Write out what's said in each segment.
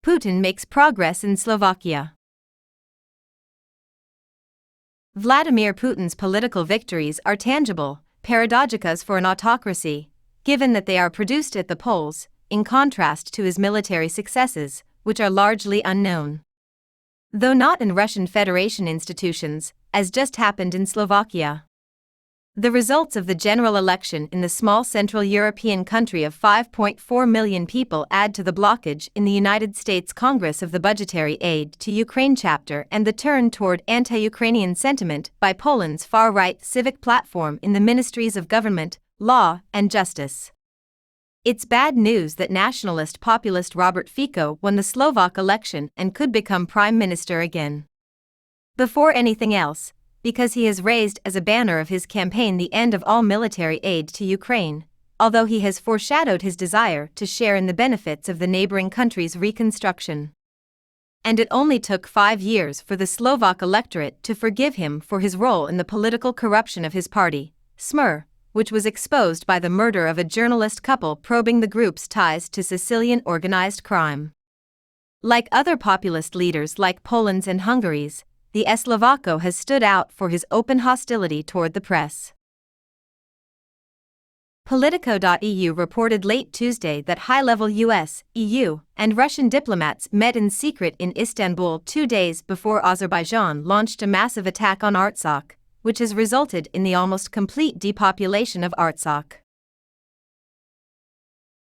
Putin makes progress in Slovakia. Vladimir Putin's political victories are tangible, paradoxicas for an autocracy, given that they are produced at the polls, in contrast to his military successes, which are largely unknown. Though not in Russian Federation institutions, as just happened in Slovakia. The results of the general election in the small Central European country of 5.4 million people add to the blockage in the United States Congress of the Budgetary Aid to Ukraine chapter and the turn toward anti-Ukrainian sentiment by Poland's far-right civic platform in the ministries of government, law, and justice. It's bad news that nationalist populist Robert Fico won the Slovak election and could become prime minister again. Before anything else, because he has raised as a banner of his campaign the end of all military aid to Ukraine, although he has foreshadowed his desire to share in the benefits of the neighboring country's reconstruction. And it only took 5 years for the Slovak electorate to forgive him for his role in the political corruption of his party, Smer, which was exposed by the murder of a journalist couple probing the group's ties to Sicilian organized crime. Like other populist leaders like Poland's and Hungary's, the Slovaco has stood out for his open hostility toward the press. Politico.eu reported late Tuesday that high-level US, EU, and Russian diplomats met in secret in Istanbul 2 days before Azerbaijan launched a massive attack on Artsakh, which has resulted in the almost complete depopulation of Artsakh.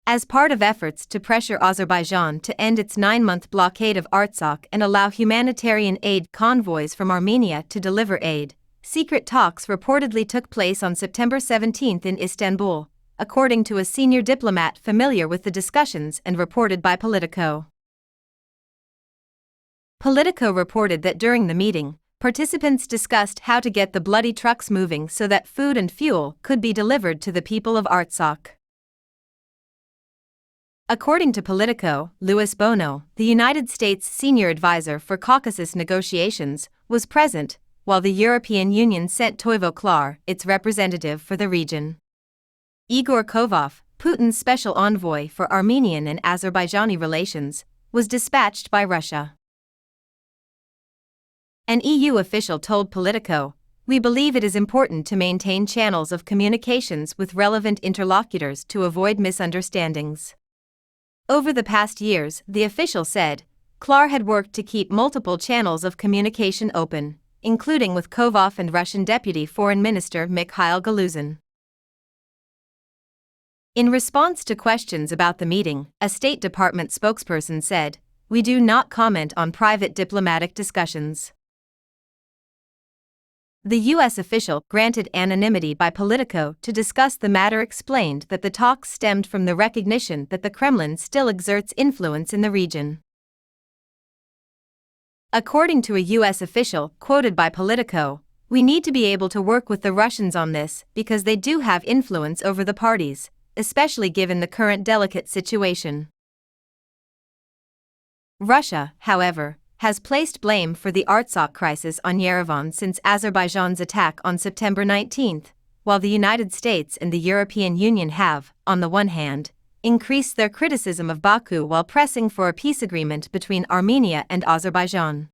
As part of efforts to pressure Azerbaijan to end its 9-month blockade of Artsakh and allow humanitarian aid convoys from Armenia to deliver aid, secret talks reportedly took place on September 17 in Istanbul, according to a senior diplomat familiar with the discussions and reported by Politico. Politico reported that during the meeting, participants discussed how to get the bloody trucks moving so that food and fuel could be delivered to the people of Artsakh. According to Politico, Louis Bono, the United States senior advisor for Caucasus negotiations, was present, while the European Union sent Toivo Klar, its representative for the region. Igor Kovov, Putin's special envoy for Armenian and Azerbaijani relations, was dispatched by Russia. An EU official told Politico, "We believe it is important to maintain channels of communications with relevant interlocutors to avoid misunderstandings." Over the past years, the official said, Klar had worked to keep multiple channels of communication open, including with Kovov and Russian Deputy Foreign Minister Mikhail Galuzin. In response to questions about the meeting, a State Department spokesperson said, "We do not comment on private diplomatic discussions." The U.S. official, granted anonymity by Politico to discuss the matter, explained that the talks stemmed from the recognition that the Kremlin still exerts influence in the region. According to a U.S. official quoted by Politico, "We need to be able to work with the Russians on this because they do have influence over the parties, especially given the current delicate situation." Russia, however, has placed blame for the Artsakh crisis on Yerevan since Azerbaijan's attack on September 19, while the United States and the European Union have, on the one hand, increased their criticism of Baku while pressing for a peace agreement between Armenia and Azerbaijan.